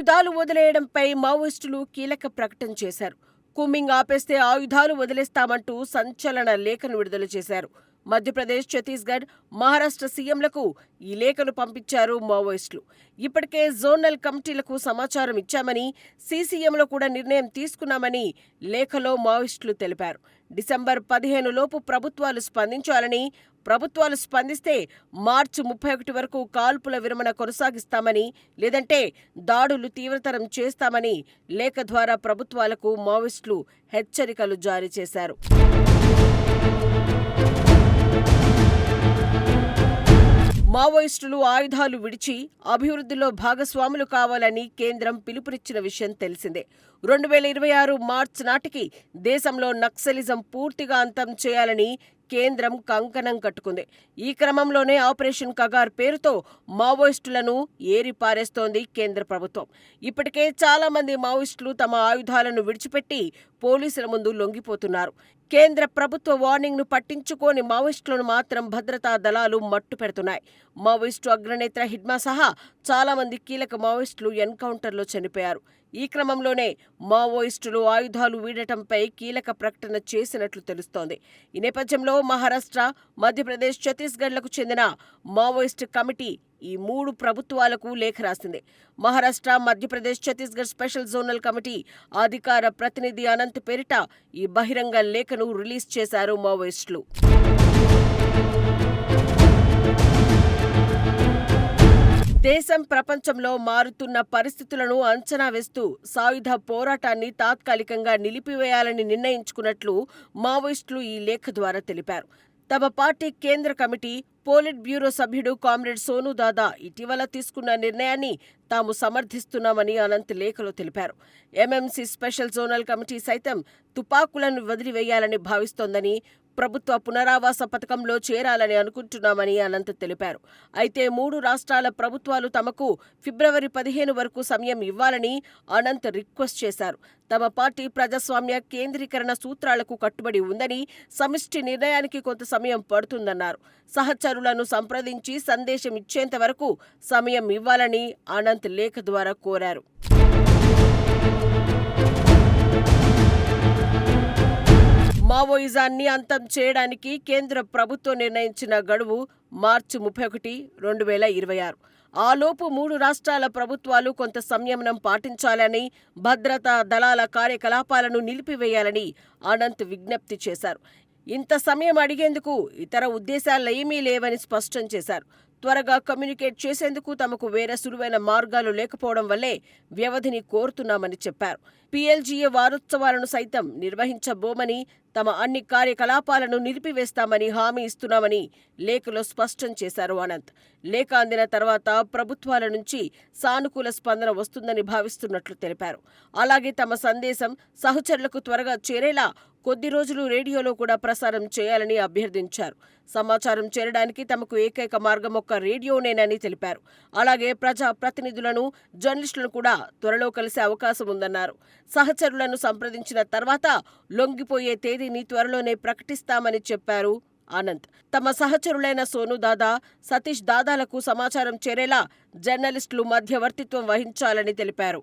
ఆయుధాలు వదిలేయడంపై మావోయిస్టులు కీలక ప్రకటన చేశారు. కూంబింగ్ ఆపేస్తే ఆయుధాలు వదిలేస్తామంటూ సంచలన లేఖను విడుదల చేశారు. మధ్యప్రదేశ్, ఛత్తీస్గఢ్, మహారాష్ట్ర సీఎంలకు ఈ లేఖను పంపించారు మావోయిస్టులు. ఇప్పటికే జోనల్ కమిటీలకు సమాచారం ఇచ్చామని, సీసీఎంలో కూడా నిర్ణయం తీసుకున్నామని లేఖలో మావోయిస్టులు తెలిపారు. డిసెంబర్ 15 లోపు ప్రభుత్వాలు స్పందించాలని, ప్రభుత్వాలు స్పందిస్తే మార్చి 31 వరకు కాల్పుల విరమణ కొనసాగిస్తామని, లేదంటే దాడులు తీవ్రతరం చేస్తామని లేఖ ద్వారా ప్రభుత్వాలకు మావోయిస్టులు హెచ్చరికలు జారీ చేశారు. మావోయిస్టులు ఆయుధాలు విడిచి అభివృద్ధిలో భాగస్వాములు కావాలని కేంద్రం పిలుపునిచ్చిన విషయం తెలిసిందే. 2026 మార్చి నాటికి దేశంలో నక్సలిజం పూర్తిగా అంతం చేయాలని కేంద్రం కంకణం కట్టుకుంది. ఈ క్రమంలోనే ఆపరేషన్ కగార్ పేరుతో మావోయిస్టులను ఏరిపారేస్తోంది కేంద్ర ప్రభుత్వం. ఇప్పటికే చాలా మంది మావోయిస్టులు తమ ఆయుధాలను విడిచిపెట్టి పోలీసుల ముందు లొంగిపోతున్నారు. కేంద్ర ప్రభుత్వ వార్నింగ్ను పట్టించుకోని మావోయిస్టులను మాత్రం భద్రతా దళాలు మట్టు పెడుతున్నాయి. మావోయిస్టు అగ్రనేత హిడ్మా సహా చాలా మంది కీలక మావోయిస్టులు ఎన్కౌంటర్లో చనిపోయారు. ఈ క్రమంలోనే మావోయిస్టులు ఆయుధాలు వీడటంపై కీలక ప్రకటన చేసినట్లు తెలుస్తోంది. ఈ నేపథ్యంలో మహారాష్ట్ర, మధ్యప్రదేశ్, ఛత్తీస్గఢ్లకు చెందిన మావోయిస్టు కమిటీ ఈ 3 ప్రభుత్వాలకు లేఖ రాసింది. Maharashtra, Madhya Pradesh, Chhattisgarh special zonal committee అధికార ప్రతినిధి అనంత్ పేరిట ఈ బహిరంగ లేఖను రిలీజ్ చేశారు మావోయిస్టులు. దేశం, ప్రపంచంలో మారుతున్న పరిస్థితులను అంచనా వేస్తూ సాయుధ పోరాటాన్ని తాత్కాలికంగా నిలిపివేయాలని నిర్ణయించుకున్నట్లు మావోయిస్టులు ఈ లేఖ ద్వారా తెలిపారు. తమ పార్టీ కేంద్ర కమిటీ, పోలిట్ బ్యూరో సభ్యుడు కామ్రేడ్ సోను దాదా ఇటీవల తీసుకున్న నిర్ణయాన్ని తాము సమర్థిస్తున్నామని అనంత్ లేఖలో తెలిపారు. ఎంఎంసీ స్పెషల్ జోనల్ కమిటీ సైతం తుపాకులను వదిలివేయాలని భావిస్తోందని, ప్రభుత్వ పునరావాస పథకంలో చేరాలని అనుకుంటున్నామని అనంత్ తెలిపారు. అయితే 3 రాష్ట్రాల ప్రభుత్వాలు తమకు ఫిబ్రవరి 15 వరకు సమయం ఇవ్వాలని అనంత్ రిక్వెస్ట్ చేశారు. తమ పార్టీ ప్రజాస్వామ్య కేంద్రీకరణ సూత్రాలకు కట్టుబడి ఉందని, సమిష్టి నిర్ణయానికి కొంత సమయం పడుతుందన్నారు. సహచరులను సంప్రదించి సందేశం ఇచ్చేంత వరకు సమయం ఇవ్వాలని అనంత్ లేఖ ద్వారా కోరారు. మావోయిజాన్ని అంతం చేయడానికి కేంద్ర ప్రభుత్వం నిర్ణయించిన గడువు మార్చి 31, 2026. ఆలోపు 3 రాష్ట్రాల ప్రభుత్వాలు కొంత సంయమనం పాటించాలని, భద్రతా దళాల కార్యకలాపాలను నిలిపివేయాలని అనంత్ విజ్ఞప్తి చేశారు. ఇంత సమయం అడిగేందుకు ఇతర ఉద్దేశాలేమీ లేవని స్పష్టం చేశారు. త్వరగా కమ్యూనికేట్ చేసేందుకు తమకు వేరే సులువైన మార్గాలు లేకపోవడం వల్లే వ్యవధిని కోరుతున్నామని చెప్పారు. పీఎల్జీఏ వారోత్సవాలను సైతం నిర్వహించబోమని, తమ అన్ని కార్యకలాపాలను నిలిపివేస్తామని హామీ ఇస్తున్నామని లేఖలో స్పష్టం చేశారు అనంత్. లేఖ అందిన తర్వాత ప్రభుత్వాల నుంచి సానుకూల స్పందన వస్తుందని భావిస్తున్నట్లు తెలిపారు. అలాగే తమ సందేశం సహచరులకు త్వరగా చేరేలా కొద్ది రోజులు రేడియోలో కూడా ప్రసారం చేయాలని అభ్యర్థించారు. సమాచారం చేరడానికి తమకు ఏకైక మార్గం ఒక్క రేడియోనేనని తెలిపారు. అలాగే ప్రజా ప్రతినిధులను, జర్నలిస్టులను కూడా త్వరలో కలిసే అవకాశం ఉందన్నారు. సహచరులను సంప్రదించిన తర్వాత లొంగిపోయే తేదీని త్వరలోనే ప్రకటిస్తామని చెప్పారు అనంత్. తమ సహచరులైన సోను దాదా, సతీష్ దాదాలకు సమాచారం చేరేలా జర్నలిస్టులు మధ్యవర్తిత్వం వహించాలని తెలిపారు.